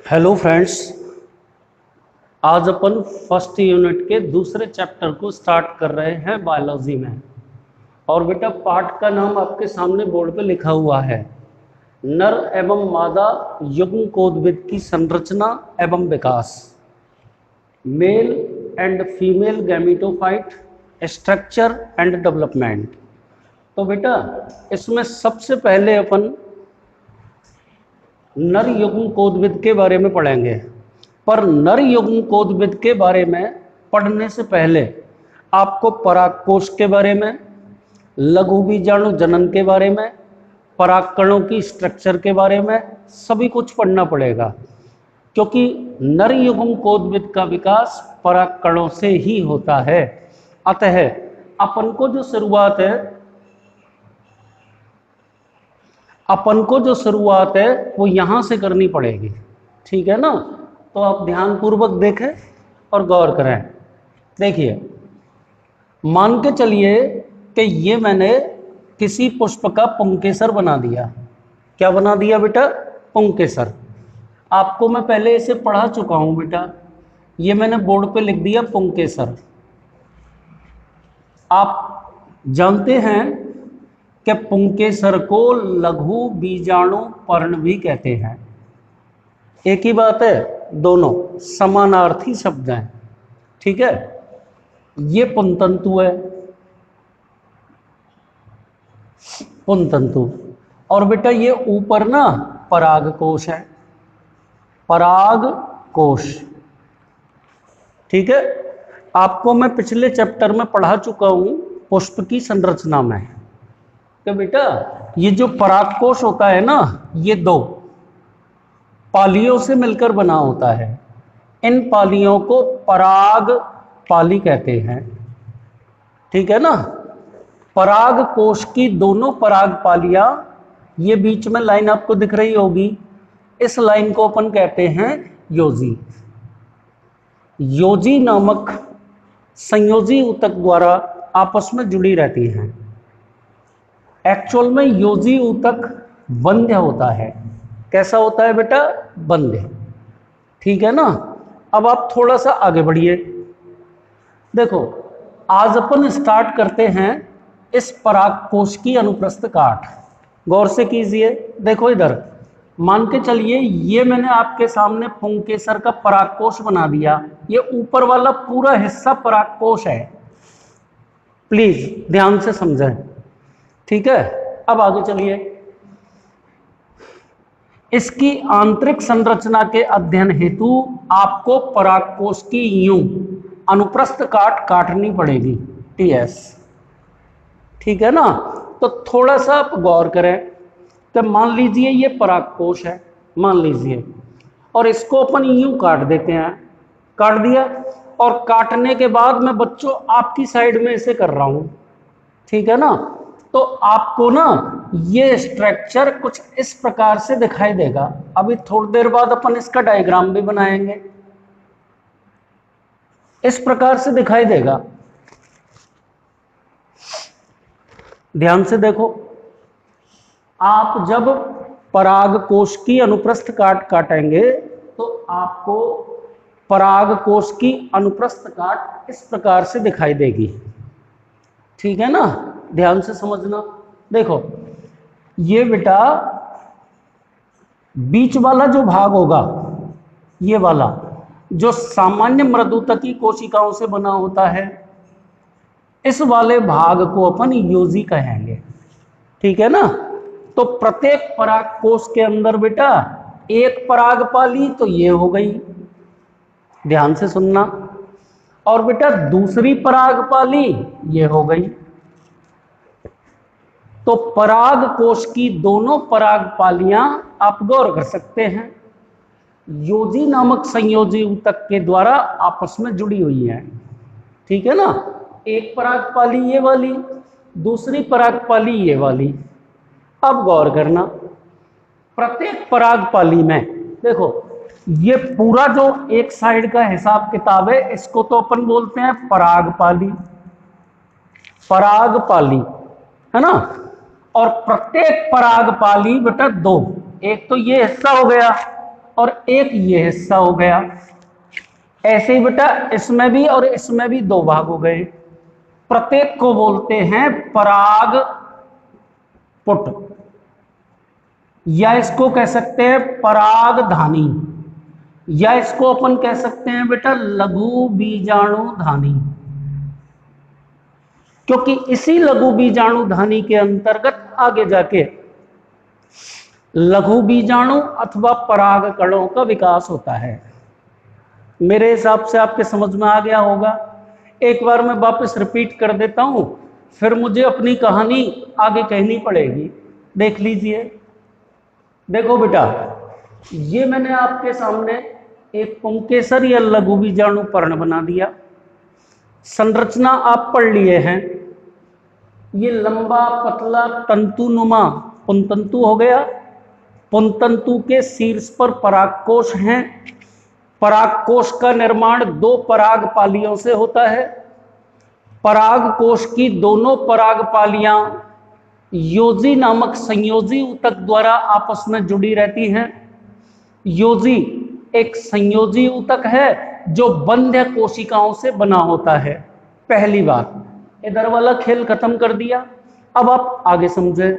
Hello friends. आज अपन first unit के दूसरे चैप्टर को स्टार्ट कर रहे हैं बायोलॉजी में। और बेटा पाठ का नाम आपके सामने बोर्ड पे लिखा हुआ है, नर एवं मादा युग्मकोद्भिद की संरचना एवं विकास, male and female gametophyte structure and development. तो बेटा इसमें सबसे पहले अपन नर युग्मकोद्भिद के बारे में पढ़ेंगे। पर नर युग्मकोद्भिद के बारे में पढ़ने से पहले आपको परागकोश के बारे में, लघु बीजाणु जनन के बारे में, परागकणों की स्ट्रक्चर के बारे में सभी कुछ पढ़ना पड़ेगा, क्योंकि नर युग्मकोद्भिद का विकास परागकणों से ही होता है। अतः अपन को जो शुरुआत है वो यहां से करनी पड़ेगी। ठीक है ना? तो आप ध्यान पूर्वक देखें और गौर करें। देखिए, मान के चलिए कि ये मैंने किसी पुष्प का पुंकेसर बना दिया। क्या बना दिया बेटा? पुंकेसर। आपको मैं पहले इसे पढ़ा चुका हूं बेटा। ये मैंने बोर्ड पे लिख दिया पुंकेसर। आप जानते हैं कि पुंकेसर को लघु बीजाणु पर्ण भी कहते हैं। एक ही बात है, दोनों समानार्थी शब्द हैं। ठीक है? ये पुंतंतु है, पुंतंतु। और बेटा ये ऊपर ना परागकोश है, परागकोश। ठीक है? आपको मैं पिछले चैप्टर में पढ़ा चुका हूं पुष्प की संरचना में कि बेटा ये जो परागकोश होता है ना, ये दो पालियों से मिलकर बना होता है। इन पालियों को पराग पाली कहते हैं। ठीक है ना? पराग कोश की दोनों पराग पालियां, ये बीच में लाइन आपको दिख रही होगी, इस लाइन को अपन कहते हैं योजी। योजी नामक संयोजी ऊतक द्वारा आपस में जुड़ी रहती हैं। एक्चुअल में योजी ऊतक बंध्य होता है। कैसा होता है बेटा? बंध्य। ठीक है ना? अब आप थोड़ा सा आगे बढ़िए। देखो, आज अपन स्टार्ट करते हैं इस परागकोश की अनुप्रस्थ काट। गौर से कीजिए। देखो इधर, मान के चलिए ये मैंने आपके सामने पुंकेसर का परागकोश बना दिया। ये ऊपर वाला पूरा हिस्सा परागकोश है। प्लीज ध्यान से समझें। ठीक है? अब आगे चलिए। इसकी आंतरिक संरचना के अध्ययन हेतु आपको परागकोश की यूं अनुप्रस्थ काट काटनी पड़ेगी, टीएस। ठीक है ना? तो थोड़ा सा आप गौर करें। तो मान लीजिए ये परागकोश है, मान लीजिए, और इसको अपन यूं काट देते हैं। काट दिया, और काटने के बाद मैं बच्चों आपकी साइड में इसे कर रहा हूं। ठीक है ना? तो आपको ना ये स्ट्रक्चर कुछ इस प्रकार से दिखाई देगा। अभी थोड़ी देर बाद अपन इसका डायग्राम भी बनाएंगे। इस प्रकार से दिखाई देगा। ध्यान से देखो। आप जब परागकोश की अनुप्रस्थ काट काटेंगे तो आपको परागकोश की अनुप्रस्थ काट इस प्रकार से दिखाई देगी। ठीक है ना? ध्यान से समझना। देखो, ये बेटा बीच वाला जो भाग होगा, ये वाला जो सामान्य मृदुतकी कोशिकाओं से बना होता है, इस वाले भाग को अपन योजी कहेंगे। ठीक है ना? तो प्रत्येक परागकोश के अंदर बेटा एक परागपाली तो ये हो गई, ध्यान से सुनना, और बेटा दूसरी परागपाली ये हो गई। तो परागकोश की दोनों परागपालियां आप गौर कर सकते हैं, योजी नामक संयोजी ऊतक के द्वारा आपस में जुड़ी हुई हैं। ठीक है ना? एक परागपाली ये वाली, दूसरी परागपाली ये वाली। अब गौर करना, प्रत्येक परागपाली में देखो, ये पूरा जो एक साइड का हिसाब किताब है, इसको तो अपन बोलते हैं परागपाली, परागपाली, है ना? और प्रत्येक परागपाली बेटा दो, एक तो ये हिस्सा हो गया और एक ये हिस्सा हो गया। ऐसे ही बेटा इसमें भी और इसमें भी दो भाग हो गए। प्रत्येक को बोलते हैं पराग पुट, या इसको कह सकते हैं परागधानी, या इसको अपन कह सकते हैं बेटा लघु बीजाणुधानी, क्योंकि इसी लघु बीजाणुधानी के अंतर्गत आगे जाके लघु बीजाणु अथवा पराग कणों का विकास होता है। मेरे हिसाब से आपके समझ में आ गया होगा। एक बार मैं वापस रिपीट कर देता हूं, फिर मुझे अपनी कहानी आगे कहनी पड़ेगी। देख लीजिए, देखो बेटा, ये मैंने आपके सामने एक पुंकेसर या लघु बीजाणु पर्ण बना दिया। संरचना आप पढ़ लिए हैं। ये लंबा पतला तंतुनुमा पुंतंतु हो गया। पुंतंतु के शीर्ष पर परागकोश हैं। परागकोश का निर्माण दो परागपालियों से होता है। परागकोश की दोनों परागपालियां योजी नामक संयोजी ऊतक द्वारा आपस में जुड़ी रहती हैं। योजी एक संयोजी ऊतक है जो बंध्य कोशिकाओं से बना होता है। पहली बात, इधर वाला खेल खत्म कर दिया। अब आप आगे समझे।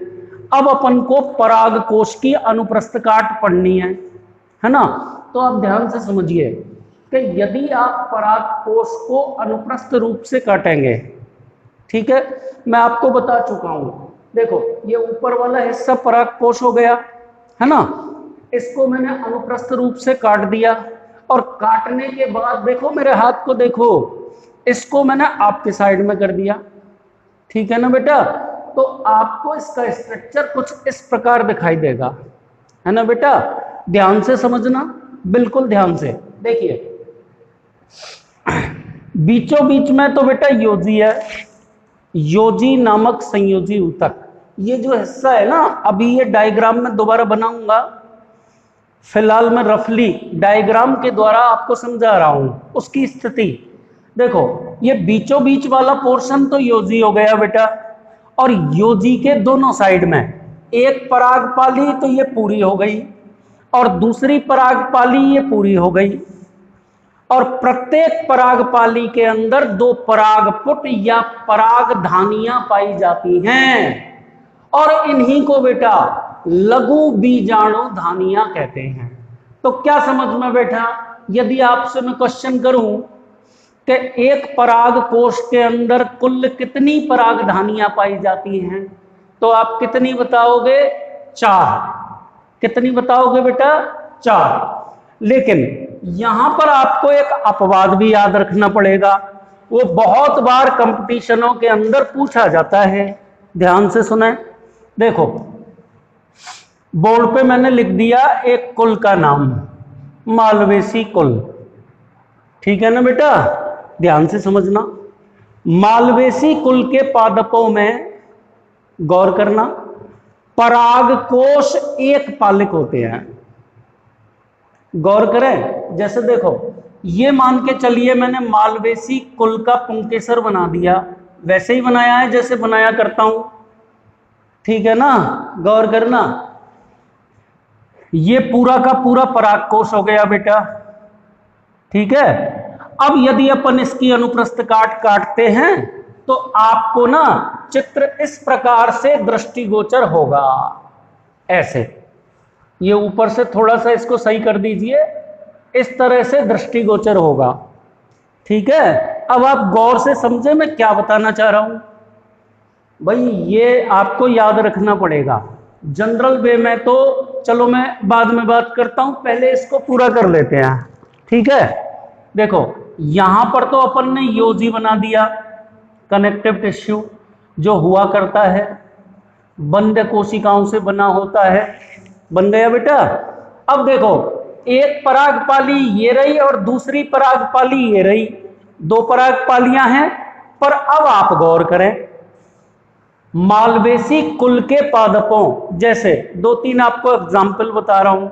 अब अपन को परागकोश की अनुप्रस्थ काट पढ़नी है ना। तो आप ध्यान से समझिए कि यदि आप परागकोश को अनुप्रस्थ रूप से काटेंगे, ठीक है, मैं आपको बता चुका हूं। देखो ये ऊपर वाला हिस्सा परागकोश हो गया, है ना। इसको मैंने अनुप्रस्थ रूप से काट दिया, और काटने के बाद देखो मेरे हाथ को, देखो इसको मैंने आपके साइड में कर दिया, ठीक है ना बेटा। तो आपको इसका स्ट्रक्चर कुछ इस प्रकार दिखाई देगा, है ना बेटा। ध्यान से समझना, बिल्कुल ध्यान से देखिए। बीचों बीच में तो बेटा योजी है, योजी नामक संयोजी ऊतक। ये जो हिस्सा है ना, अभी ये डायग्राम में दोबारा बनाऊंगा, फिलहाल मैं रफली डायग्राम के द्वारा आपको समझा रहा हूं उसकी स्थिति। देखो ये बीचों बीच वाला पोर्शन तो योजी हो गया बेटा, और योजी के दोनों साइड में एक परागपाली तो ये पूरी हो गई, और दूसरी परागपाली ये पूरी हो गई। और प्रत्येक परागपाली के अंदर दो परागपुट या परागधानियां पाई जाती हैं, और इन्हीं को बेटा लघु बीजाणुधानियां कहते हैं। तो क्या समझ में बैठा? यदि आपसे मैं क्वेश्चन करूं कि एक परागकोश के अंदर कुल कितनी परागधानियां पाई जाती हैं, तो आप कितनी बताओगे? 4। कितनी बताओगे बेटा? 4। लेकिन यहां पर आपको एक अपवाद भी याद रखना पड़ेगा, वो बहुत बार कंपटीशनों के अंदर पूछा जाता है। ध्यान से सुने, देखो बोर्ड पे मैंने लिख दिया एक कुल का नाम, मालवेसी कुल, ठीक है ना बेटा। ध्यान से समझना, मालवेसी कुल के पादपों में गौर करना, परागकोश एक पालिक होते हैं। गौर करें, जैसे देखो ये मान के चलिए मैंने मालवेसी कुल का पुंकेसर बना दिया, वैसे ही बनाया है जैसे बनाया करता हूं, ठीक है ना। गौर करना, ये पूरा का पूरा परागकोश हो गया बेटा, ठीक है। अब यदि अपन इसकी अनुप्रस्थ काट काटते हैं तो आपको ना चित्र इस प्रकार से दृष्टिगोचर होगा, ऐसे। ये ऊपर से थोड़ा सा इसको सही कर दीजिए, इस तरह से दृष्टिगोचर होगा, ठीक है। अब आप गौर से समझे मैं क्या बताना चाह रहा हूं। भाई ये आपको याद रखना पड़ेगा। जनरल वे में तो चलो मैं बाद में बात करता हूं, पहले इसको पूरा कर लेते हैं, ठीक है। देखो यहां पर तो अपन ने योजी बना दिया, कनेक्टिव टिश्यू जो हुआ करता है, बंद कोशिकाओं से बना होता है, बन गया बेटा। अब देखो एक परागपाली ये रही और दूसरी परागपाली ये रही, दो परागपालियां हैं। पर अब आप गौर करें, मालवेसी कुल के पादपों, जैसे 2-3 आपको एग्जाम्पल बता रहा हूं,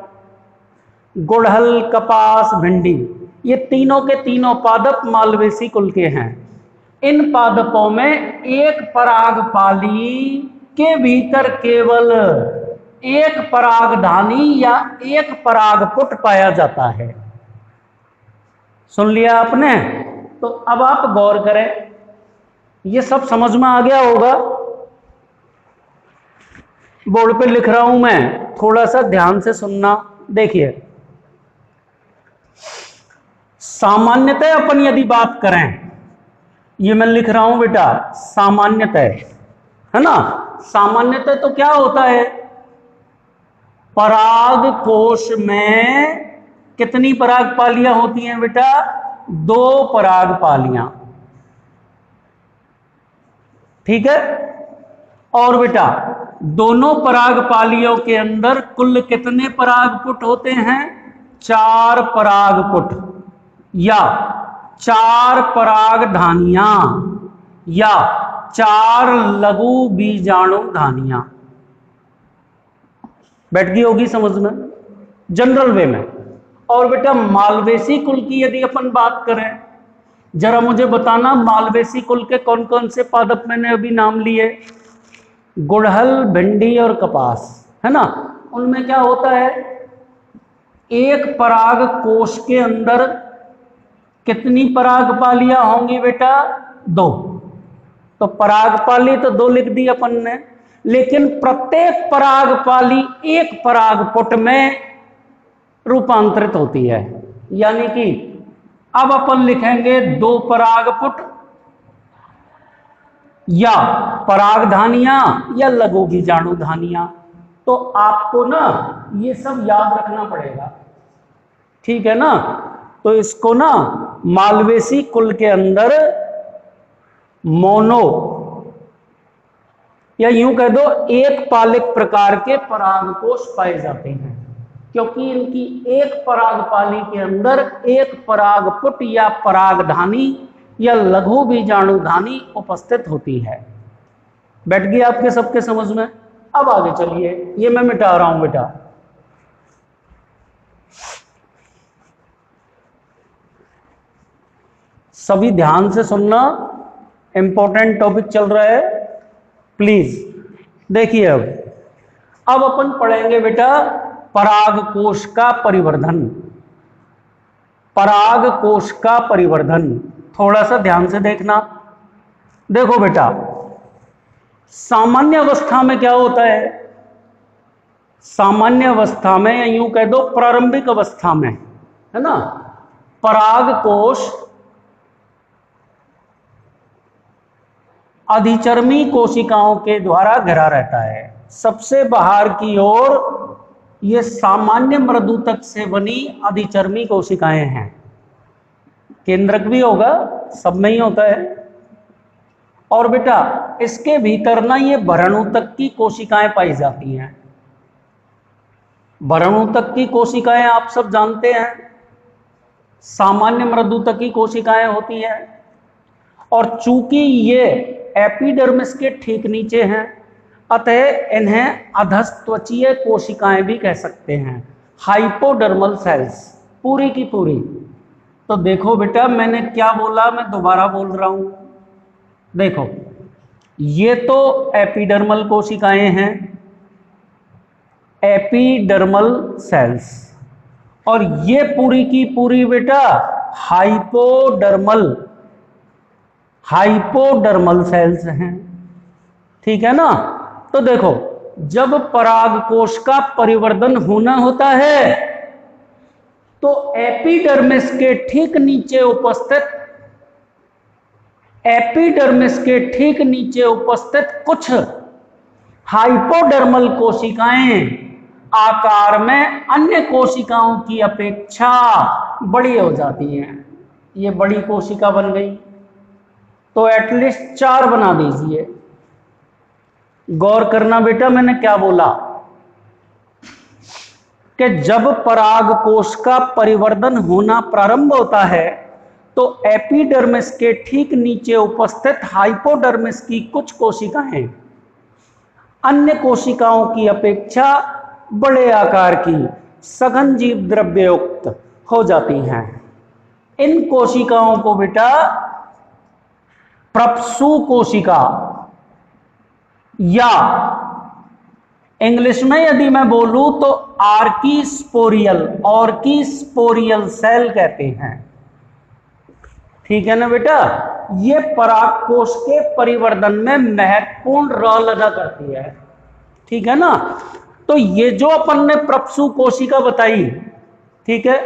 गुड़हल, कपास, भिंडी, ये तीनों के तीनों पादप मालवेसी कुल के हैं। इन पादपों में एक परागपाली के भीतर केवल एक परागधानी या एक परागपुट पाया जाता है। सुन लिया आपने? तो अब आप गौर करें, ये सब समझ में आ गया होगा। बोर्ड पे लिख रहा हूं मैं, थोड़ा सा ध्यान से सुनना। देखिए, सामान्यतः अपन यदि बात करें, ये मैं लिख रहा हूं बेटा सामान्यतः, है ना। सामान्यतः तो क्या होता है, पराग कोश में कितनी पराग पालियां होती हैं बेटा? 2 पराग पालियां, ठीक है। और बेटा दोनों पराग पालियों के अंदर कुल कितने परागपुट होते हैं? 4 परागपुट या 4 परागधानियां या 4 लघु बीजाणु धानियां। बैठ गई होगी समझ में, जनरल वे में। और बेटा मालवेसी कुल की यदि अपन बात करें, जरा मुझे बताना मालवेसी कुल के कौन कौन से पादप मैंने अभी नाम लिए? गुड़हल, भिंडी और कपास, है ना। उनमें क्या होता है, एक पराग कोश के अंदर कितनी परागपालियां होंगी बेटा? 2। तो परागपाली तो 2 लिख दी अपन ने, लेकिन प्रत्येक परागपाली एक परागपुट में रूपांतरित होती है। यानी कि अब अपन लिखेंगे 2 परागपुट या परागधानियां या लघु बीजाणु धानियां। तो आपको ना ये सब याद रखना पड़ेगा, ठीक है ना। तो इसको ना मालवेसी कुल के अंदर मोनो या यूं कह दो एक पालिक प्रकार के परागकोश पाए जाते हैं, क्योंकि इनकी एक परागपाली के अंदर एक परागपुट या परागधानी या लघु बीजाणुधानी उपस्थित होती है। बैठ गई आपके सबके समझ में? अब आगे चलिए, ये मैं मिटा रहा हूं बेटा। सभी ध्यान से सुनना, इंपॉर्टेंट टॉपिक चल रहा है, प्लीज देखिए। अब अपन पढ़ेंगे बेटा परागकोश का परिवर्धन। परागकोश का परिवर्धन थोड़ा सा ध्यान से देखना। देखो बेटा, सामान्य अवस्था में क्या होता है? सामान्य अवस्था में या यूं कह दो प्रारंभिक अवस्था में, है ना, परागकोश अधिचर्मी कोशिकाओं के द्वारा घिरा रहता है। सबसे बाहर की ओर ये सामान्य मृदुतक से बनी अधिचर्मी कोशिकाएं हैं। केंद्रक भी होगा, सब में ही होता है। और बेटा इसके भीतर ना ये भ्रूणतक की कोशिकाएं पाई जाती हैं। भ्रूणतक की कोशिकाएं आप सब जानते हैं, सामान्य मृदुतक की कोशिकाएं होती हैं। और चूंकि ये एपिडर्मिस के ठीक नीचे हैं, अतः इन्हें अधस्त्वचीय कोशिकाएं भी कह सकते हैं, हाइपोडर्मल सेल्स, पूरी की पूरी। तो देखो बेटा मैंने क्या बोला, मैं दोबारा बोल रहा हूं। देखो ये तो एपिडर्मल कोशिकाएं हैं, एपिडर्मल सेल्स, और ये पूरी की पूरी बेटा हाइपोडर्मल सेल्स हैं, ठीक है ना। तो देखो जब परागकोश का परिवर्धन होना होता है तो एपिडर्मिस के ठीक नीचे उपस्थित कुछ हाइपोडर्मल कोशिकाएं आकार में अन्य कोशिकाओं की अपेक्षा बड़ी हो जाती हैं। ये बड़ी कोशिका बन गई, तो एटलीस्ट 4 बना दीजिए। गौर करना बेटा मैंने क्या बोला, कि जब परागकोश का परिवर्धन होना प्रारंभ होता है तो एपिडर्मिस के ठीक नीचे उपस्थित हाइपोडर्मिस की कुछ कोशिकाएं अन्य कोशिकाओं की अपेक्षा बड़े आकार की सघन जीव द्रव्य युक्त हो जाती हैं। इन कोशिकाओं को बेटा प्रप्सु कोशिका या इंग्लिश में यदि मैं बोलूं तो ऑर्किस्पोरियल सेल कहते हैं। ठीक है ना बेटा, ये परागकोश के परिवर्धन में महत्वपूर्ण रोल अदा करती है। ठीक है ना, तो ये जो अपन ने प्रपसु कोशिका बताई, ठीक है,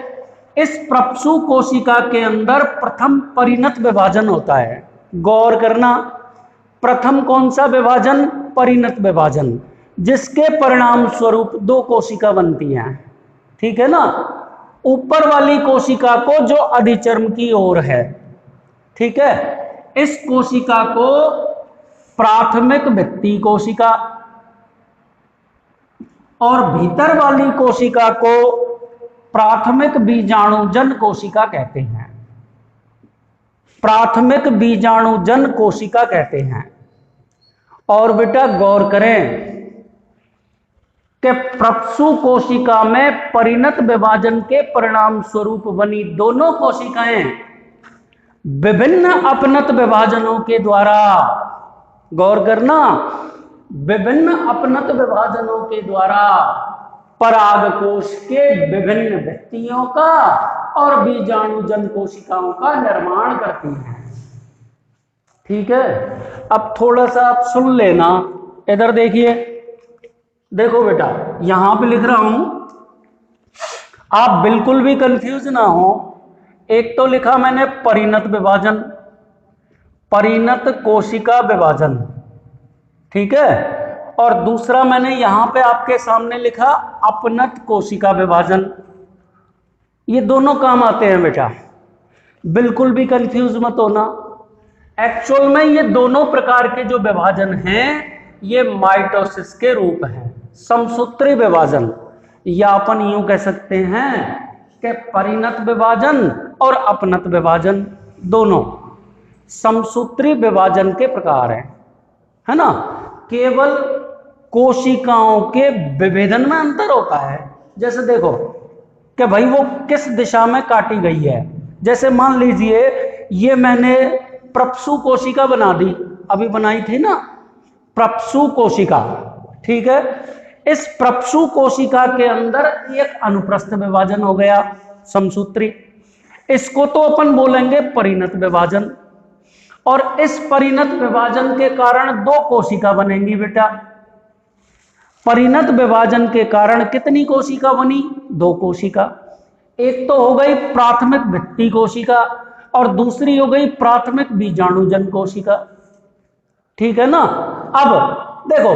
इस प्रपसु कोशिका के अंदर प्रथम परिणत विभाजन होता है। गौर करना, प्रथम कौन सा विभाजन? परिणत विभाजन, जिसके परिणाम स्वरूप दो कोशिका बनती हैं। ठीक है ना, ऊपर वाली कोशिका को जो अधिचर्म की ओर है, ठीक है, इस कोशिका को प्राथमिक भित्ति कोशिका और भीतर वाली कोशिका को प्राथमिक बीजाणुजन कोशिका कहते हैं। प्राथमिक बीजाणुजन कोशिका कहते हैं। और बेटा गौर करें कि प्रपसु कोशिका में परिणत विभाजन के परिणाम स्वरूप बनी दोनों कोशिकाएं विभिन्न अपनत विभाजनों के द्वारा, गौर करना, विभिन्न अपनत विभाजनों के द्वारा परागकोश के विभिन्न भित्तियों का और बीजाणुजन कोशिकाओं का निर्माण करती हैं। ठीक है, अब थोड़ा सा आप सुन लेना, इधर देखिए, देखो बेटा यहां पे लिख रहा हूं, आप बिल्कुल भी कंफ्यूज ना हो। एक तो लिखा मैंने परिणत विभाजन, परिणत कोशिका विभाजन, ठीक है, और दूसरा मैंने यहां पे आपके सामने लिखा अपनत कोशिका विभाजन। ये दोनों काम आते हैं बेटा, बिल्कुल भी कंफ्यूज मत होना। एक्चुअल में ये दोनों प्रकार के जो विभाजन हैं ये माइटोसिस के रूप हैं, समसूत्री विभाजन, या अपन यूं कह सकते हैं कि परिणत विभाजन और अपनत विभाजन दोनों समसूत्री विभाजन के प्रकार हैं, है ना। केवल कोशिकाओं के विभेदन में अंतर होता है। जैसे देखो कि भाई वो किस दिशा में काटी गई है। जैसे मान लीजिए ये मैंने प्रपसु कोशिका बना दी, अभी बनाई थी ना प्रपसु कोशिका, ठीक है, इस प्रपसु कोशिका के अंदर एक अनुप्रस्थ विभाजन हो गया समसूत्री, इसको तो अपन बोलेंगे परिणत विभाजन। और इस परिणत विभाजन के कारण दो कोशिका बनेंगी बेटा। परिणत विभाजन के कारण कितनी कोशिका बनी? दो कोशिका। एक तो हो गई प्राथमिक भित्ति कोशिका और दूसरी हो गई प्राथमिक बीजाणुजन कोशिका। ठीक है ना। अब देखो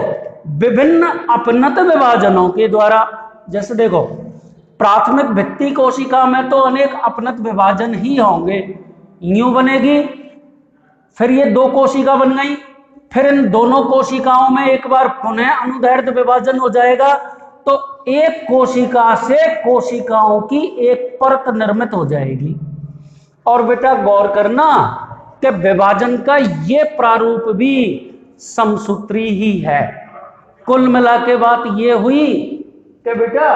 विभिन्न अपनत विभाजनों के द्वारा, जैसे देखो प्राथमिक भित्ति कोशिका में तो अनेक अपनत विभाजन ही होंगे, यूं बनेगी, फिर ये दो कोशिका बन गई, फिर इन दोनों कोशिकाओं में एक बार पुनः अनुदैर्ध्य विभाजन हो जाएगा, तो एक कोशिका से कोशिकाओं की एक परत निर्मित हो जाएगी। और बेटा गौर करना कि विभाजन का ये प्रारूप भी समसूत्री ही है। कुल मिला के बात ये हुई कि बेटा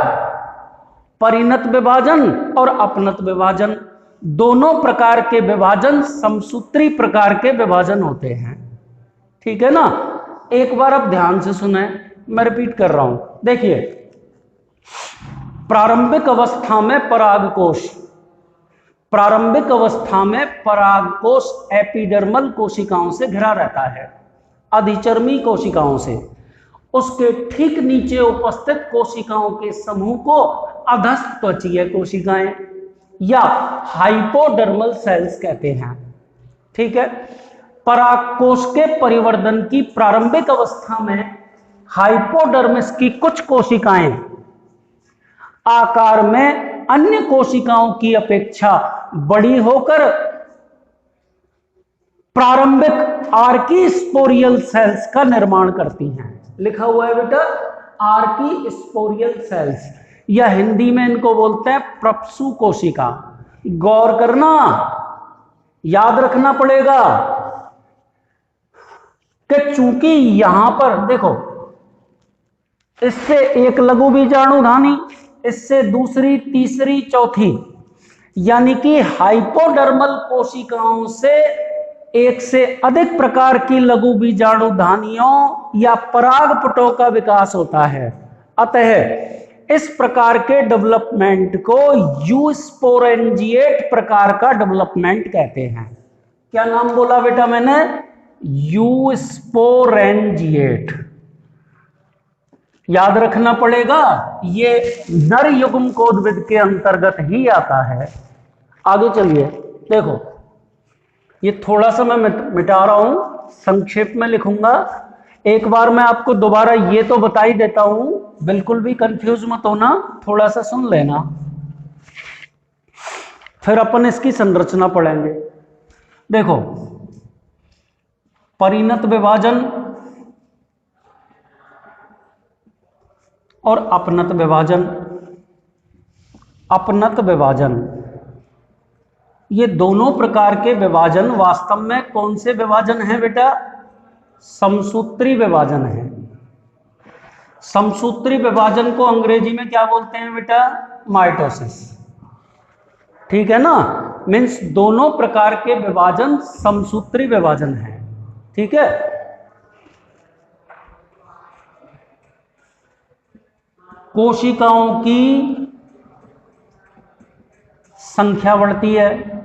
परिणत विभाजन और अपनत विभाजन दोनों प्रकार के विभाजन समसूत्री प्रकार के विभाजन होते हैं। ठीक है ना। एक बार अब ध्यान से सुने, मैं रिपीट कर रहा हूं। देखिए प्रारंभिक अवस्था में परागकोश, प्रारंभिक अवस्था में परागकोश एपिडर्मल कोशिकाओं से घिरा रहता है, अधिचर्मी कोशिकाओं से। उसके ठीक नीचे उपस्थित कोशिकाओं के समूह को अधस्थ त्वचीय कोशिकाएं या हाइपोडर्मल सेल्स कहते हैं। ठीक है। परागकोश के परिवर्धन की प्रारंभिक अवस्था में हाइपोडर्मिस की कुछ कोशिकाएं आकार में अन्य कोशिकाओं की अपेक्षा बड़ी होकर प्रारंभिक आर्कीस्पोरियल सेल्स का निर्माण करती हैं। लिखा हुआ है बेटा आर्कीस्पोरियल सेल्स, या हिंदी में इनको बोलते हैं प्रपसु कोशिका। गौर करना, याद रखना पड़ेगा कि चूंकि यहां पर देखो इससे एक लघु बीजाणुधानी, इससे दूसरी, तीसरी, चौथी, यानी कि हाइपोडर्मल कोशिकाओं से एक से अधिक प्रकार की लघु बीजाणु धानियों या परागपुटों का विकास होता है। अतः इस प्रकार के डेवलपमेंट को यूस्पोरेंजिएट प्रकार का डेवलपमेंट कहते हैं। क्या नाम बोला बेटा मैंने? यूस्पोरेंजिएट। याद रखना पड़ेगा, ये नर युग्मकोद्भिद के अंतर्गत ही आता है। आगे चलिए, देखो ये थोड़ा सा मैं मिटा रहा हूं, संक्षेप में लिखूंगा। एक बार मैं आपको दोबारा ये तो बता ही देता हूं, बिल्कुल भी कंफ्यूज मत होना, थोड़ा सा सुन लेना, फिर अपन इसकी संरचना पढ़ेंगे। देखो, परिणत विभाजन और अपनत विभाजन। अपनत विभाजन, ये दोनों प्रकार के विभाजन वास्तव में कौन से विभाजन हैं बेटा? समसूत्री विभाजन है। समसूत्री विभाजन को अंग्रेजी में क्या बोलते हैं बेटा? माइटोसिस। ठीक है ना, मीन्स दोनों प्रकार के विभाजन समसूत्री विभाजन है। ठीक है, कोशिकाओं की संख्या बढ़ती है।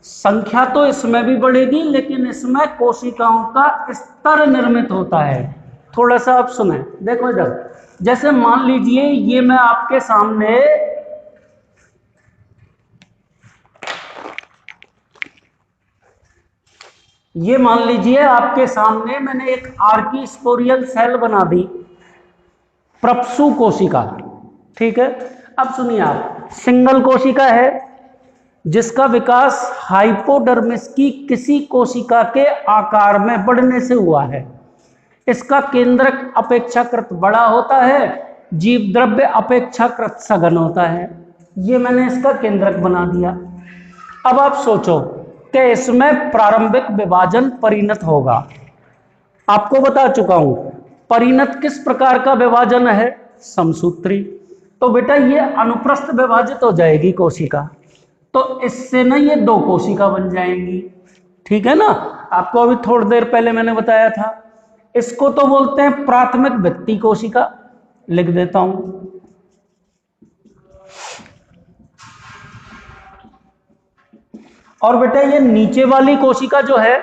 संख्या तो इसमें भी बढ़ेगी, लेकिन इसमें कोशिकाओं का स्तर निर्मित होता है। थोड़ा सा आप सुने, देखो इधर, जैसे मान लीजिए ये मैं आपके सामने मान लीजिए आपके सामने मैंने एक आर्किस्पोरियल सेल बना दी, प्रपसु कोशिका। ठीक है, अब सुनिए आप, सिंगल कोशिका है जिसका विकास हाइपोडर्मिस की किसी कोशिका के आकार में बढ़ने से हुआ है। इसका केंद्रक अपेक्षाकृत बड़ा होता है, जीव द्रव्य अपेक्षाकृत सघन होता है। ये मैंने इसका केंद्रक बना दिया। अब आप सोचो कि इसमें प्रारंभिक विभाजन परिणत होगा। आपको बता चुका हूं, परिणत किस प्रकार का विभाजन है? समसूत्री। तो बेटा ये अनुप्रस्थ विभाजित हो जाएगी कोशिका, तो इससे ना ये दो कोशिका बन जाएंगी। ठीक है ना, आपको अभी थोड़ी देर पहले मैंने बताया था। इसको तो बोलते हैं प्राथमिक भित्ति कोशिका, लिख देता हूं। और बेटा ये नीचे वाली कोशिका जो है,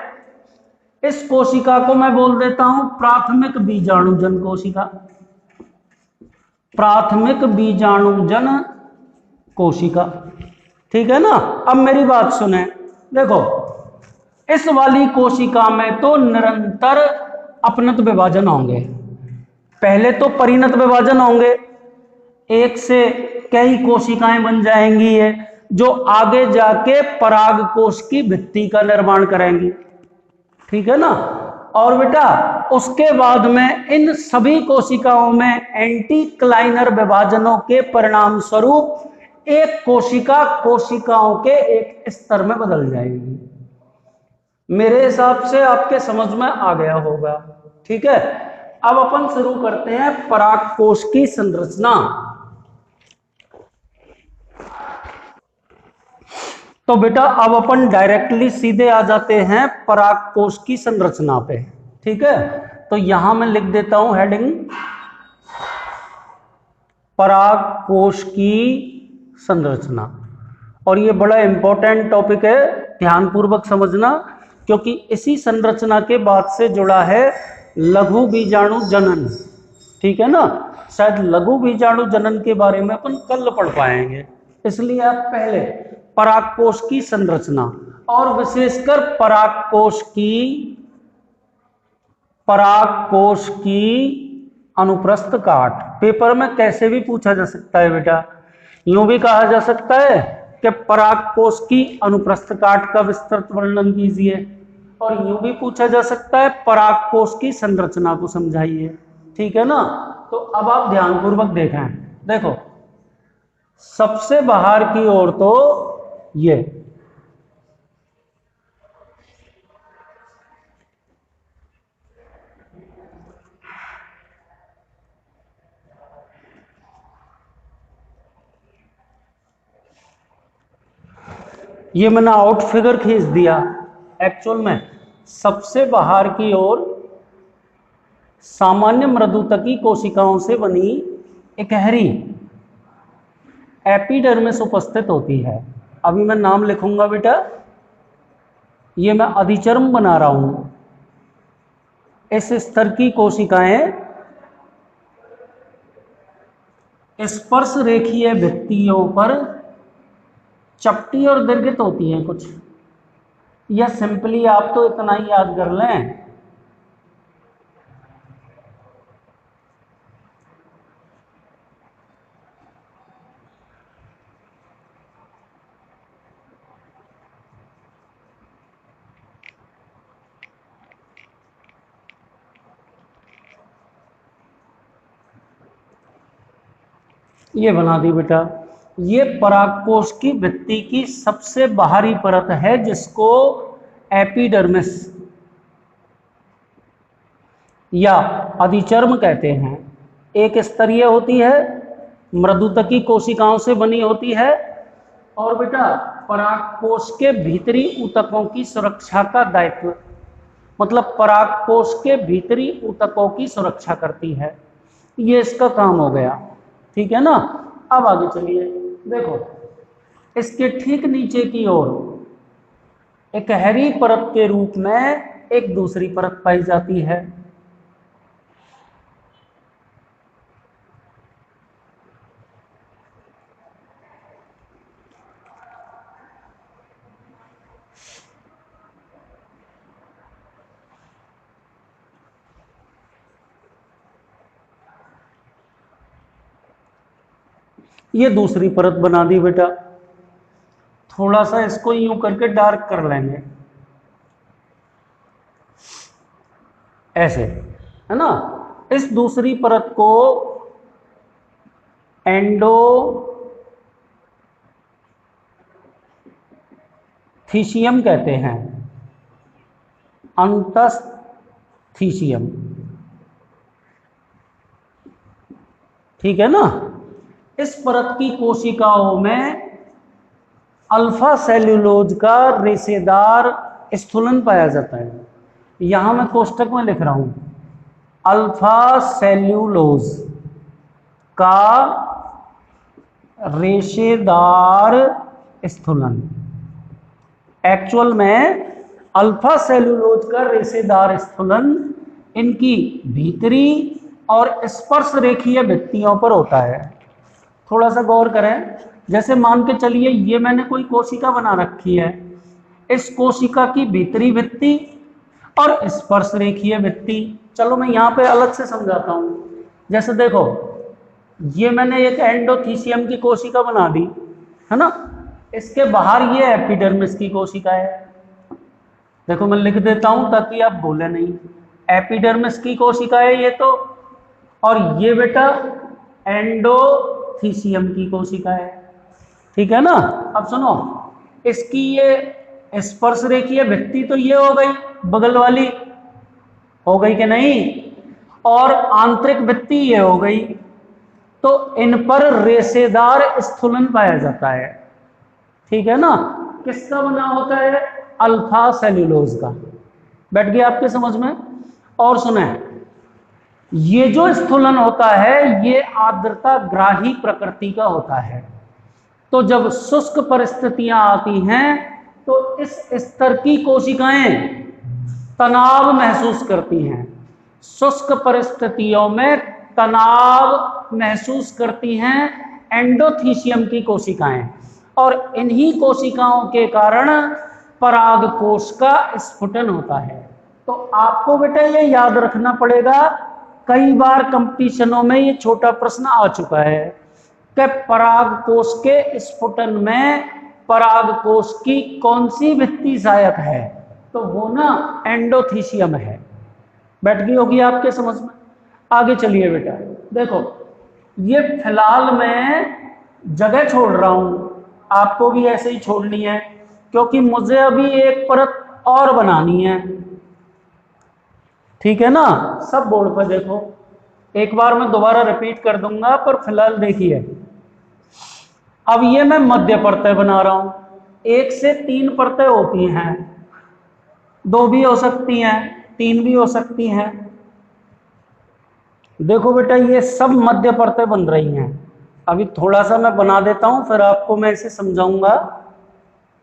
इस कोशिका को मैं बोल देता हूं प्राथमिक बीजाणुजन कोशिका। प्राथमिक बीजाणुजन कोशिका। ठीक है ना, अब मेरी बात सुने, देखो इस वाली कोशिका में तो निरंतर अपनत विभाजन होंगे। पहले तो परिणत विभाजन होंगे, एक से कई कोशिकाएं बन जाएंगी ये, जो आगे जाके पराग कोश की भित्ति का निर्माण करेंगी। ठीक है ना, और बेटा उसके बाद में इन सभी कोशिकाओं में एंटी क्लाइनर विभाजनों के परिणाम स्वरूप एक कोशिका कोशिकाओं के एक स्तर में बदल जाएगी। मेरे हिसाब से आपके समझ में आ गया होगा। ठीक है, अब अपन शुरू करते हैं पराग कोश की संरचना। तो बेटा अब अपन डायरेक्टली सीधे आ जाते हैं पराग कोश की संरचना पे। ठीक है, तो यहां मैं लिख देता हूं हेडिंग, पराग कोश की संरचना। और ये बड़ा इंपॉर्टेंट टॉपिक है, ध्यानपूर्वक समझना, क्योंकि इसी संरचना के बाद से जुड़ा है लघु बीजाणु जनन। ठीक है ना, शायद लघु बीजाणु जनन के बारे में अपन कल पढ़ पाएंगे, इसलिए आप पहले पराग कोश की संरचना और विशेषकर पराग कोश की अनुप्रस्थ काट, पेपर में कैसे भी पूछा जा सकता है बेटा। यूं भी कहा जा सकता है कि पराग कोश की अनुप्रस्थ काट का विस्तृत वर्णन कीजिए, और यूं भी पूछा जा सकता है पराग कोश की संरचना को समझाइए। ठीक है ना, तो अब आप ध्यानपूर्वक देखें, देखो सबसे बाहर की ओर तो ये मैंने आउट फिगर खींच दिया। एक्चुअल में सबसे बाहर की ओर सामान्य मृदुतकी कोशिकाओं से बनी इकहरी एपिडर्मिस उपस्थित होती है। अभी मैं नाम लिखूंगा बेटा, ये मैं अधिचर्म बना रहा हूं। इस स्तर की कोशिकाएं स्पर्श रेखीय भित्तियों पर चपटी और दीर्घित होती हैं कुछ, या सिंपली आप तो इतना ही याद कर लें। ये बना दी बेटा, ये परागकोश की भित्ति की सबसे बाहरी परत है जिसको एपिडर्मिस या अधिचर्म कहते हैं। एक स्तरीय होती है, मृदुतकी कोशिकाओं से बनी होती है, और बेटा परागकोश के भीतरी ऊतकों की सुरक्षा का दायित्व, मतलब परागकोश के भीतरी ऊतकों की सुरक्षा करती है। ये इसका काम हो गया, ठीक है ना। अब आगे चलिए, देखो इसके ठीक नीचे की ओर इकहरी परत के रूप में एक दूसरी परत पाई जाती है। ये दूसरी परत बना दी बेटा। थोड़ा सा इसको यूं करके डार्क कर लेंगे, ऐसे, है ना। इस दूसरी परत को एंडोथीशियम कहते हैं, अंतस्थीशियम, ठीक है ना। इस परत की कोशिकाओं में अल्फा सेल्यूलोज का रेशेदार स्थूलन पाया जाता है। यहां मैं कोष्टक में लिख रहा हूं, अल्फा सेल्यूलोज का रेशेदार स्थूलन। एक्चुअल में अल्फा सेल्यूलोज का रेशेदार स्थूलन इनकी भीतरी और स्पर्श रेखीय भित्तियों पर होता है। थोड़ा सा गौर करें, जैसे मान के चलिए ये मैंने कोई कोशिका बना रखी है, इस कोशिका की भीतरी भित्ति और स्पर्श रेखीय भित्ति, चलो मैं यहाँ पे अलग से समझाता हूँ। जैसे देखो ये मैंने एक एंडोथीशियम की कोशिका बना दी, है ना। इसके बाहर ये एपिडर्मिस की कोशिका है। देखो मैं लिख देता हूँ ताकि आप भूले नहीं, एपिडर्मिस की कोशिका है ये तो, और ये बेटा एंडोथीशियम की कोशिका है, ठीक है ना। अब सुनो, इसकी ये स्पर्श रेखीय भित्ति तो ये हो गई, बगल वाली हो गई कि नहीं, और आंतरिक भित्ति ये हो गई। तो इन पर रेशेदार स्थूलन पाया जाता है, ठीक है ना। किसका बना होता है? अल्फा सेल्यूलोज का। बैठ गया आपके समझ में। और सुने, ये जो स्थूलन होता है ये आर्द्रता ग्राही प्रकृति का होता है। तो जब शुष्क परिस्थितियां आती हैं तो इस स्तर की कोशिकाएं तनाव महसूस करती हैं। शुष्क परिस्थितियों में तनाव महसूस करती हैं एंडोथीशियम की कोशिकाएं, और इन्हीं कोशिकाओं के कारण परागकोश का स्फुटन होता है। तो आपको बेटा ये याद रखना पड़ेगा, कई बार कंपटीशनों में ये छोटा प्रश्न आ चुका है कि परागकोश के स्फुटन में परागकोश की कौन सी भित्ति सहायक है, तो वो ना एंडोथीशियम है। बैठ गई होगी आपके समझ में। आगे चलिए बेटा, देखो ये फिलहाल मैं जगह छोड़ रहा हूं, आपको भी ऐसे ही छोड़नी है, क्योंकि मुझे अभी एक परत और बनानी है, ठीक है ना। सब बोर्ड पर देखो, एक बार मैं दोबारा रिपीट कर दूंगा, पर फिलहाल देखिए। अब ये मैं मध्य परतें बना रहा हूं, 1 से 3 परतें होती हैं, 2 भी हो सकती हैं, 3 भी हो सकती हैं। देखो बेटा ये सब मध्य परतें बन रही हैं। अभी थोड़ा सा मैं बना देता हूं, फिर आपको मैं इसे समझाऊंगा।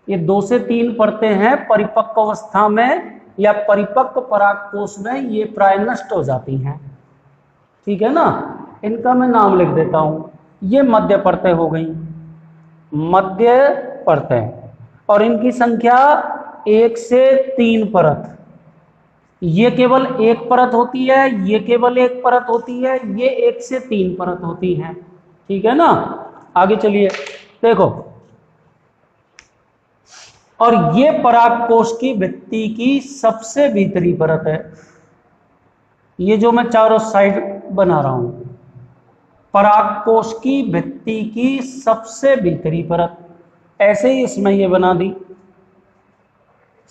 ये 2 से 3 परतें हैं, परिपक्व अवस्था में या परिपक्व परागकोश में ये प्राय नष्ट हो जाती हैं। ठीक है ना, इनका मैं नाम लिख देता हूं। ये मध्य परतें हो गई, मध्य परतें, और इनकी संख्या 1 से 3 परत। ये केवल एक परत होती है, ये केवल एक परत होती है, ये 1 से 3 परत होती है। ठीक है ना, आगे चलिए देखो। और ये परागकोश की भित्ति की सबसे भीतरी परत है, ये जो मैं चारों साइड बना रहा हूं, परागकोश की भित्ति की सबसे भीतरी परत। ऐसे ही इसमें ये बना दी,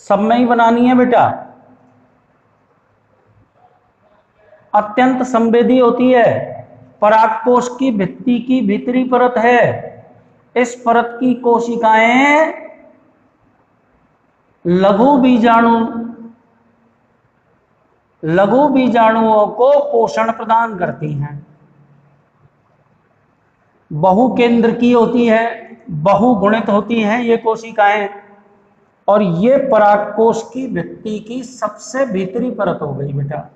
सब में ही बनानी है बेटा। अत्यंत संवेदी होती है, परागकोश की भित्ति की भीतरी परत है। इस परत की कोशिकाएं लघु बीजाणुओं को पोषण प्रदान करती हैं। बहुकेंद्र की होती है, बहुगुणित होती हैं ये कोशिकाएं, और ये परागकोश की भित्ति की सबसे भीतरी परत हो गई बेटा।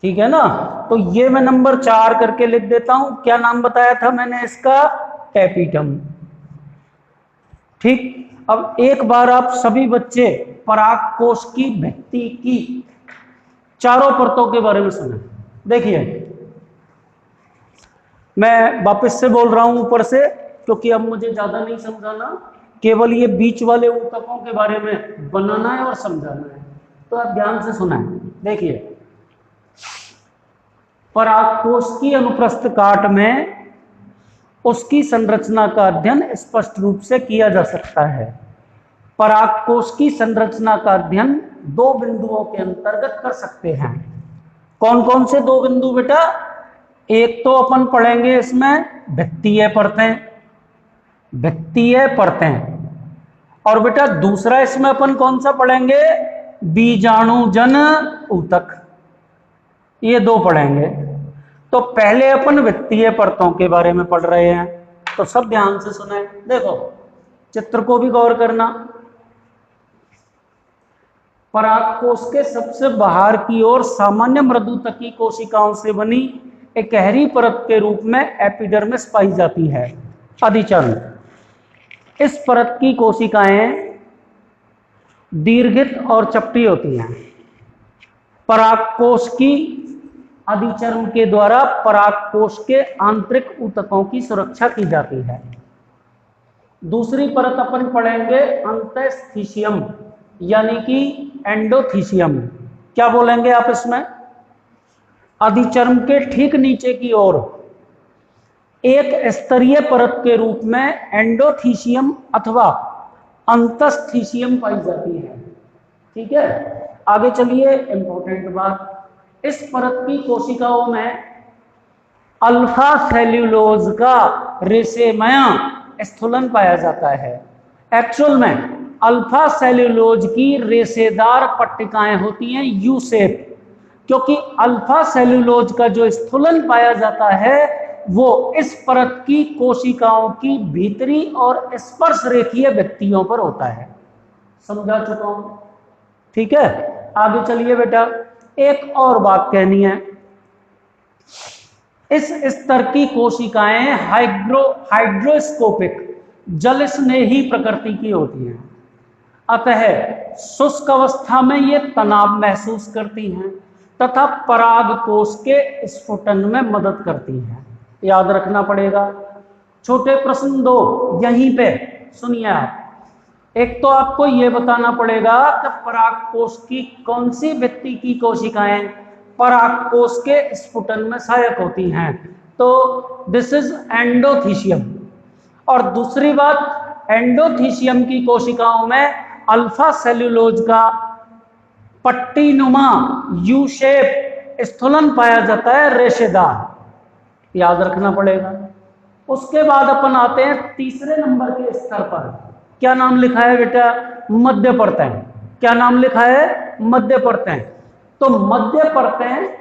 ठीक है ना, तो ये मैं नंबर 4 करके लिख देता हूं। क्या नाम बताया था मैंने इसका? टैपीटम। ठीक, अब एक बार आप सभी बच्चे परागकोश की भित्ति की चारों परतों के बारे में सुने। देखिए मैं वापस से बोल रहा हूं ऊपर से, क्योंकि अब मुझे ज्यादा नहीं समझाना, केवल ये बीच वाले ऊतकों के बारे में बनाना है और समझाना है, तो आप ध्यान से सुना है। देखिए परागकोश की अनुप्रस्थ काट में उसकी संरचना का अध्ययन स्पष्ट रूप से किया जा सकता है। परागकोश की संरचना का अध्ययन 2 बिंदुओं के अंतर्गत कर सकते हैं। कौन कौन से 2 बिंदु बेटा? एक तो अपन पढ़ेंगे इसमें भित्तीय परतें, भित्तीय परतें, और बेटा दूसरा इसमें अपन कौन सा पढ़ेंगे? बीजाणुजन ऊतक। ये 2 पढ़ेंगे। तो पहले अपन भित्तीय परतों के बारे में पढ़ रहे हैं, तो सब ध्यान से सुने। देखो चित्र को भी गौर करना। परागकोश के सबसे बाहर की ओर सामान्य मृदुतकी कोशिकाओं से बनी एक गहरी परत के रूप में एपिडर्मिस पाई जाती है, अधिचर्म। इस परत की कोशिकाएं दीर्घित और चपटी होती हैं। परागकोश की अधिचर्म के द्वारा परागकोश के आंतरिक ऊतकों की सुरक्षा की जाती है। दूसरी परत अपन पढ़ेंगे अंतःस्थीशियम, यानी कि एंडोथीशियम। क्या बोलेंगे आप इसमें? अधिचर्म के ठीक नीचे की ओर एक स्तरीय परत के रूप में एंडोथीशियम अथवा अंतःस्थीशियम पाई जाती है। ठीक है, आगे चलिए। इंपॉर्टेंट बात, इस परत की कोशिकाओं में अल्फा सेल्यूलोज का रेशेमय स्थूलन पाया जाता है। एक्चुअल में अल्फा सेल्यूलोज की रेशेदार पट्टिकाएं होती हैं यू शेप, क्योंकि अल्फा सेल्यूलोज का जो स्थूलन पाया जाता है वो इस परत की कोशिकाओं की भीतरी और स्पर्श रेखीय भित्तियों पर होता है। समझा चुका हूं? ठीक है, आगे चलिए बेटा। एक और बात कहनी है, इस स्तर की कोशिकाएं हाइड्रोस्कोपिक जल स्नेही प्रकृति की होती हैं, अतः शुष्क अवस्था में ये तनाव महसूस करती हैं तथा परागकोश के स्फुटन में मदद करती हैं। याद रखना पड़ेगा। छोटे प्रश्न 2 यहीं पे सुनिए आप। एक तो आपको यह बताना पड़ेगा कि परागकोश की कौन सी भित्ति की कोशिकाएं परागकोश के स्फुटन में सहायक होती हैं, तो दिस इज एंडोथीशियम। और दूसरी बात, एंडोथीशियम की कोशिकाओं में अल्फा सेल्यूलोज का पट्टीनुमा यू शेप स्थूलन पाया जाता है, रेशेदार। याद रखना पड़ेगा। उसके बाद अपन आते हैं तीसरे नंबर के स्तर पर। क्या नाम लिखा है बेटा? मध्य परतें। क्या नाम लिखा है? मध्य परतें। तो मध्य परतें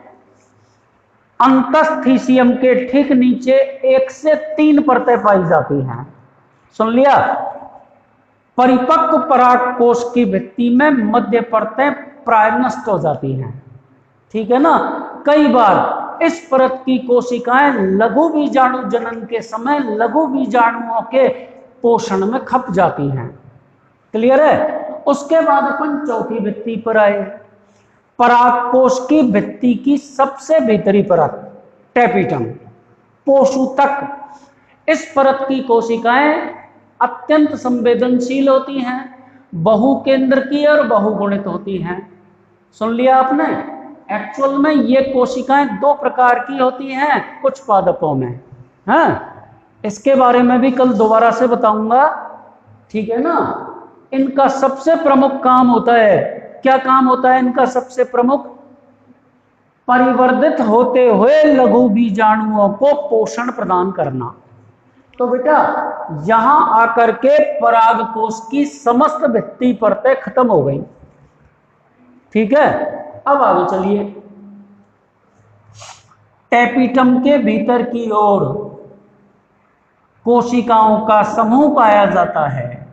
अंतस्थीसियम के ठीक नीचे 1 से 3 परतें पाई जाती हैं। सुन लिया? परिपक्व परागकोश की भित्ति में मध्य परतें प्राय नष्ट हो जाती हैं। ठीक है ना? कई बार इस परत की कोशिकाएं लघु बीजाणु जनन के समय लघु बीजाणुओं के पोषण में खप जाती हैं। क्लियर है? उसके बाद अपन चौथी भित्ति पर आए, परागकोश की भित्ति की सबसे भीतरी परत टेपिटम, पोषूतक। इस परत की कोशिकाएं अत्यंत संवेदनशील होती हैं, बहुकेंद्रकीय और बहुगुणित होती हैं। सुन लिया आपने? एक्चुअल में ये कोशिकाएं 2 प्रकार की होती हैं कुछ पादपों में। हाँ, इसके बारे में भी कल दोबारा से बताऊंगा। ठीक है ना? इनका सबसे प्रमुख काम होता है, क्या काम होता है इनका सबसे प्रमुख? परिवर्धित होते हुए लघु बीजाणुओं को पोषण प्रदान करना। तो बेटा यहां आकर के परागकोश की समस्त भित्ति परतें खत्म हो गई। ठीक है? अब आगे चलिए, टेपिटम के भीतर की ओर कोशिकाओं का समूह पाया जाता है।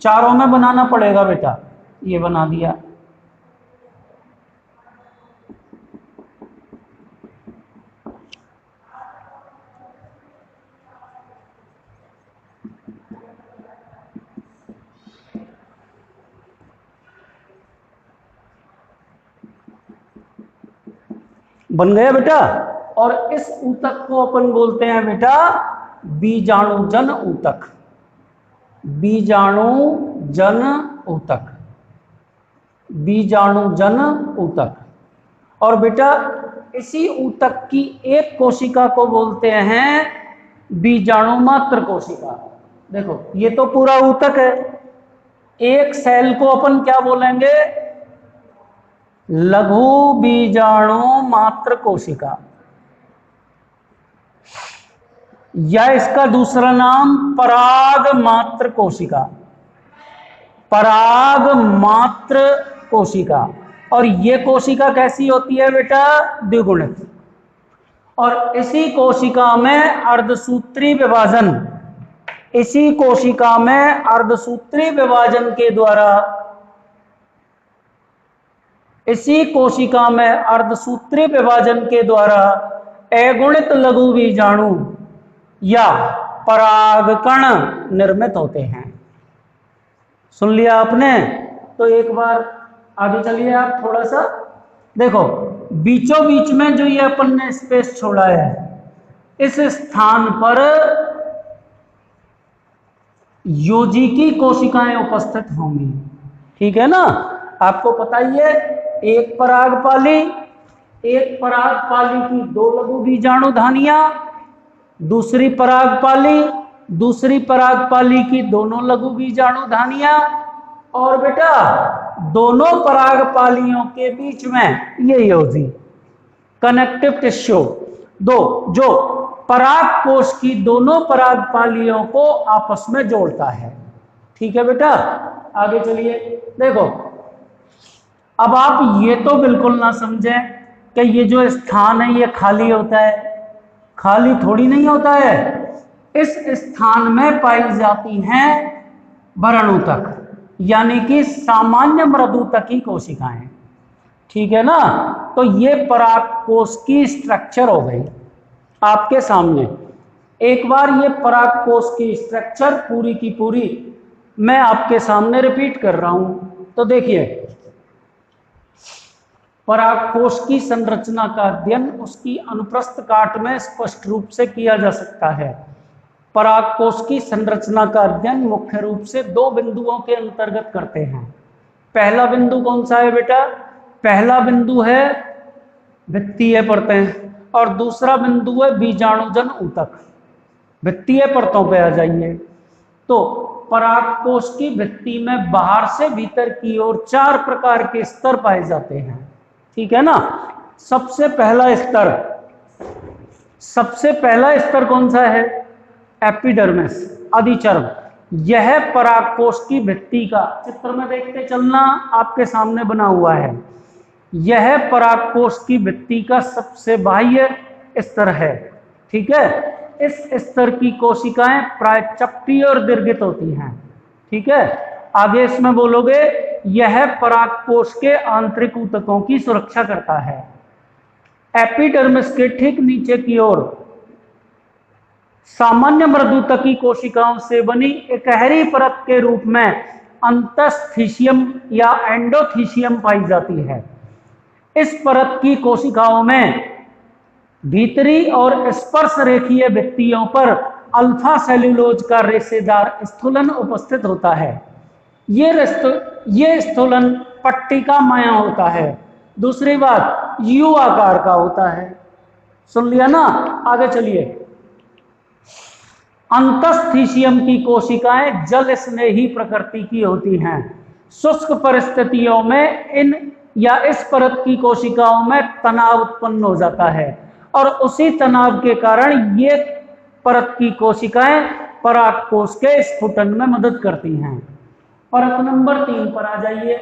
चारों में बनाना पड़ेगा बेटा, ये बना दिया। बन गया बेटा? और इस ऊतक को अपन बोलते हैं बेटा बीजाणुजन ऊतक। बीजाणुजन ऊतक, बीजाणुजन ऊतक। और बेटा इसी ऊतक की एक कोशिका को बोलते हैं बीजाणु मात्र कोशिका। देखो ये तो पूरा ऊतक है, एक सेल को अपन क्या बोलेंगे? लघु बीजाणु मात्र कोशिका, या इसका दूसरा नाम पराग मात्र कोशिका। पराग मात्र कोशिका। और ये कोशिका कैसी होती है बेटा? द्विगुणित। और इसी कोशिका में अर्धसूत्री विभाजन, इसी कोशिका में अर्धसूत्री विभाजन के द्वारा, इसी कोशिका में अर्धसूत्री विभाजन के द्वारा अगुणित लघु बीजाणु या परागकण निर्मित होते हैं। सुन लिया आपने? तो एक बार आगे चलिए आप थोड़ा सा देखो, बीचों बीच में जो ये अपन ने स्पेस छोड़ा है, इस स्थान पर योजिकी कोशिकाएं उपस्थित होंगी। ठीक है ना? आपको पता ही है, एक परागपाली की 2 लघु बीजाणु धानियां, दूसरी परागपाली की दोनों लघु बीजाणु धानियां, और बेटा दोनों परागपालियों के बीच में ये योजी कनेक्टिव टिश्यू, जो परागकोश की दोनों परागपालियों को आपस में जोड़ता है। ठीक है बेटा? आगे चलिए देखो, अब आप ये तो बिल्कुल ना समझें कि ये जो स्थान है ये खाली होता है। खाली थोड़ी नहीं होता है। इस स्थान में पाई जाती हैं भरणऊतक, यानी कि सामान्य मृदूतकी कोशिकाएं। ठीक है ना? तो ये परागकोश की स्ट्रक्चर हो गई आपके सामने। एक बार ये परागकोश की स्ट्रक्चर पूरी की पूरी मैं आपके सामने रिपीट कर रहा हूं। तो देखिए, परागकोश की संरचना का अध्ययन उसकी अनुप्रस्थ काट में स्पष्ट रूप से किया जा सकता है। परागकोश की संरचना का अध्ययन मुख्य रूप से 2 बिंदुओं के अंतर्गत करते हैं। पहला बिंदु कौन सा है बेटा? पहला बिंदु है भित्तीय परतें, और दूसरा बिंदु है बीजाणुजन ऊतक। भित्तीय परतों पे आ जाइए। तो परागकोश की भित्ति में बाहर से भीतर की ओर 4 प्रकार के स्तर पाए जाते हैं। ठीक है ना? सबसे पहला स्तर कौन सा है? एपिडर्मिस, अधिचर्म। यह परागकोश की भित्ति का, चित्र में देखते चलना, आपके सामने बना हुआ है। यह परागकोश की भित्ति का सबसे बाह्य स्तर है। ठीक है, इस स्तर की कोशिकाएं प्राय चपटी और दीर्घित होती हैं। ठीक है, आगे इसमें बोलोगे यह परागकोश के आंतरिक ऊतकों की सुरक्षा करता है। एपिडर्मिस के ठीक नीचे की ओर सामान्य मृदुतकी कोशिकाओं से बनी एकहरी परत के रूप में अंतस्थीशियम या एंडोथीशियम पाई जाती है। इस परत की कोशिकाओं में भीतरी और स्पर्श रेखीय भित्तियों पर अल्फा सेल्यूलोज का रेशेदार स्थूलन उपस्थित होता है। ये स्थूलन पट्टिका माया होता है। दूसरी बात, यू आकार का होता है। सुन लिया ना, आगे चलिए। अंतस्थीशियम की कोशिकाएं जल स्नेही प्रकृति की होती हैं। शुष्क परिस्थितियों में इन या इस परत की कोशिकाओं में तनाव उत्पन्न हो जाता है और उसी तनाव के कारण ये परत की कोशिकाएं परागकोश के स्फुटन में मदद करती हैं। परत नंबर 3 पर आ जाइए।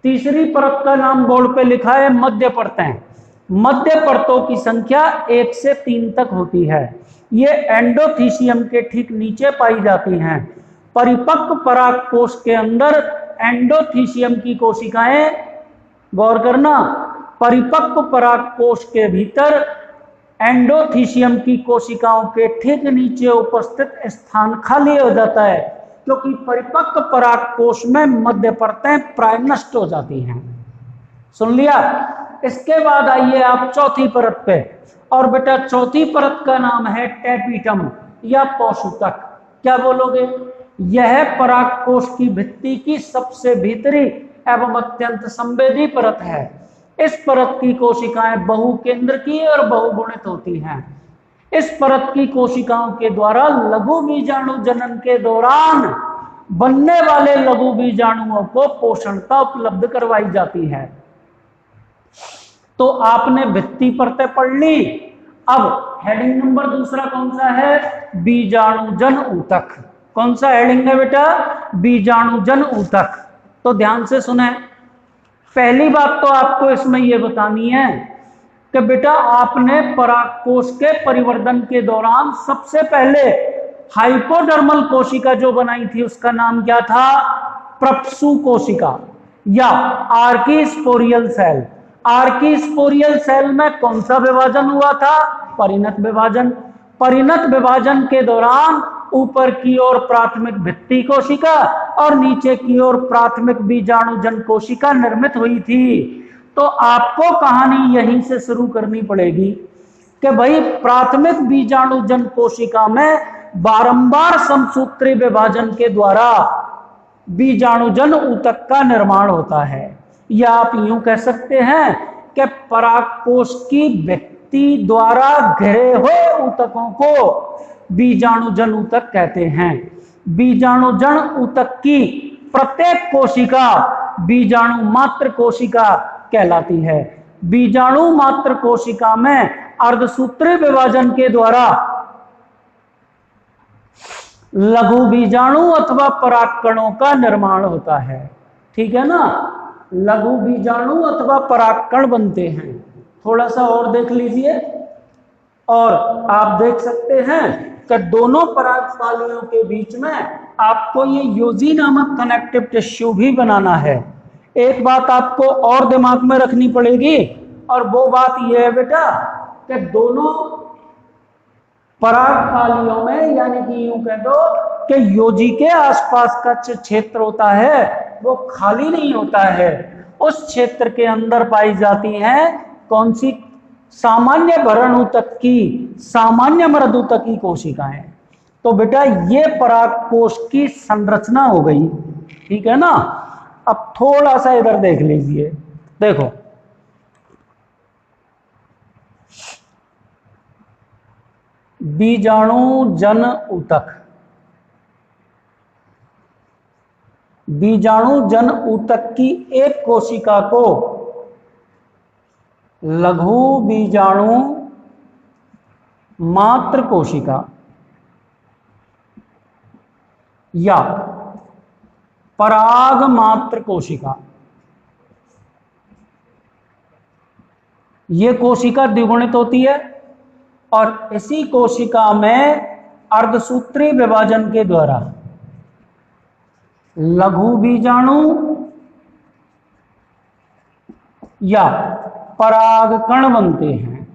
तीसरी परत का नाम बोर्ड पे लिखा है मध्य परतें। मध्य परतों की संख्या 1 से 3 तक होती है। ये एंडोथीशियम के ठीक नीचे पाई जाती हैं। परिपक्व परागकोश के अंदर एंडोथीशियम की कोशिकाएं, गौर करना, परिपक्व परागकोश के भीतर एंडोथीशियम की कोशिकाओं के ठीक नीचे उपस्थित स्थान खाली हो जाता है, क्योंकि परिपक्व परागकोश में मध्य परतें प्राय नष्ट हो जाती हैं। सुन लिया। इसके बाद आइए आप चौथी परत पे, और बेटा चौथी परत का नाम है टेपिटम या पौषुतक। क्या बोलोगे? यह परागकोश की भित्ति की सबसे भीतरी एवं अत्यंत संवेदी परत है। इस परत की कोशिकाएं बहुकेंद्रकीय और बहुगुणित होती हैं। इस परत की कोशिकाओं के द्वारा लघु बीजाणु जनन के दौरान बनने वाले लघु बीजाणुओं को पोषणता उपलब्ध करवाई जाती है। तो आपने भित्ति परतें पढ़ ली। अब हेडिंग नंबर दूसरा कौन सा है? बीजाणुजन ऊतक। कौन सा हेडिंग है बेटा? बीजाणुजन ऊतक। तो ध्यान से सुने। पहली बात तो आपको इसमें यह बतानी है कि बेटा आपने परागकोश के परिवर्धन के दौरान सबसे पहले हाइपोडर्मल कोशिका जो बनाई थी उसका नाम क्या था? प्रप्सु कोशिका या आर्कीस्पोरियल सेल। आर्कीस्पोरियल सेल में कौन सा विभाजन हुआ था? परिणत विभाजन। परिणत विभाजन के दौरान ऊपर की ओर प्राथमिक भित्ति कोशिका और नीचे की ओर प्राथमिक बीजाणुजन कोशिका निर्मित हुई थी। तो आपको कहानी यहीं से शुरू करनी पड़ेगी कि भाई प्राथमिक बीजाणुजन कोशिका में बारंबार समसूत्री विभाजन के द्वारा बीजाणुजन ऊतक का निर्माण होता है। या आप यूं कह सकते हैं कि परागकोश की व्यक्ति द्वारा घिरे हुए ऊतकों को बीजाणुजन ऊतक कहते हैं। बीजाणुजन ऊतक की प्रत्येक कोशिका बीजाणु मात्र कोशिका कहलाती है। बीजाणु मात्र कोशिका में अर्धसूत्री विभाजन के द्वारा लघु बीजाणु अथवा परागकणों का निर्माण होता है। ठीक है ना? लघु बीजाणु अथवा परागकण बनते हैं। थोड़ा सा और देख लीजिए, और आप देख सकते हैं कि दोनों परागपालियों के बीच में आपको ये योजी नामक कनेक्टिव टिश्यू भी बनाना है। एक बात आपको और दिमाग में रखनी पड़ेगी, और वो बात यह है बेटा कि दोनों परागपालियों में, यानी कि यूं कह दो कि योजी के आसपास का क्षेत्र होता है वो खाली नहीं होता है। उस क्षेत्र के अंदर पाई जाती हैं कौन सी? सामान्य भरण ऊतक की, सामान्य मृदुतकी कोशिकाएं। तो बेटा ये परागकोश की संरचना हो गई। ठीक है ना? अब थोड़ा सा इधर देख लीजिए। देखो, बीजाणुजन ऊतक। बीजाणुजन ऊतक की एक कोशिका को लघु बीजाणु मात्र कोशिका, या पराग मात्र कोशिका। ये कोशिका द्विगुणित होती है और इसी कोशिका में अर्धसूत्री विभाजन के द्वारा लघु बीजाणु या परागकण बनते हैं।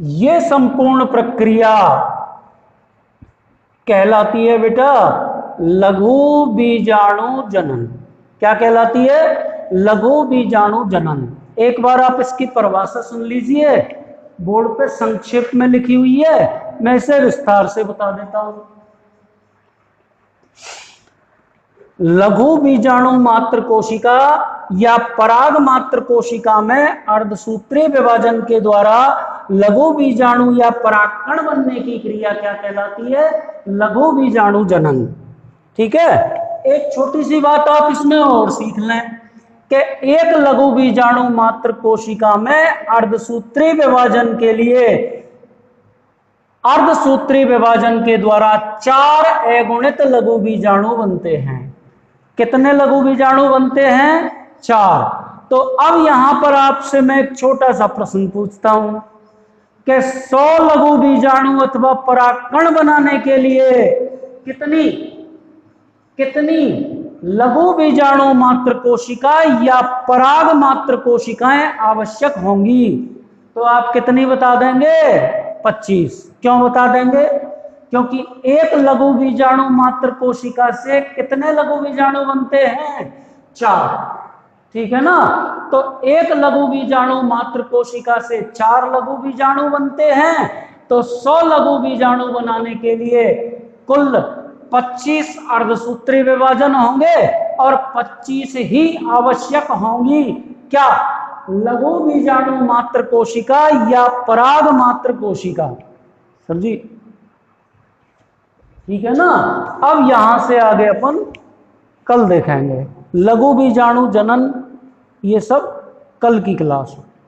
ये संपूर्ण प्रक्रिया कहलाती है बेटा लघु बीजाणु जनन। क्या कहलाती है? लघु बीजाणु जनन। एक बार आप इसकी परिभाषा सुन लीजिए, बोर्ड पे संक्षेप में लिखी हुई है, मैं इसे विस्तार से बता देता हूं। लघु बीजाणु मात्र कोशिका या पराग मात्र कोशिका में अर्धसूत्री विभाजन के द्वारा लघु बीजाणु या परागकण बनने की क्रिया क्या कहलाती है? लघु बीजाणु जनन। ठीक है, एक छोटी सी बात आप इसमें और सीख लें कि एक लघु बीजाणु मात्र कोशिका में अर्धसूत्री विभाजन के लिए अर्धसूत्री विभाजन के द्वारा 4 अगुणित लघु बीजाणु बनते हैं। कितने लघु बीजाणु बनते हैं? 4। तो अब यहां पर आपसे मैं एक छोटा सा प्रश्न पूछता हूं कि 100 लघु बीजाणु अथवा परागकण बनाने के लिए कितनी लघु बीजाणु मात्र कोशिका या पराग मात्र कोशिकाएं आवश्यक होंगी? तो आप कितनी बता देंगे? 25। क्यों बता देंगे? क्योंकि एक लघु बीजाणु मात्र कोशिका से कितने लघु बीजाणु बनते हैं? 4। ठीक है ना? तो एक लघु बीजाणु मात्र कोशिका से 4 लघु बीजाणु बनते हैं। तो 100 लघु बीजाणु बनाने के लिए कुल 25 अर्धसूत्री विभाजन होंगे और 25 ही आवश्यक होंगी। क्या? लघु बीजाणु मात्र कोशिका या पराग मात्र कोशिका। समझी? ठीक है ना? अब यहां से आगे अपन कल देखेंगे लघु बीजाणु जनन, ये सब कल की क्लास।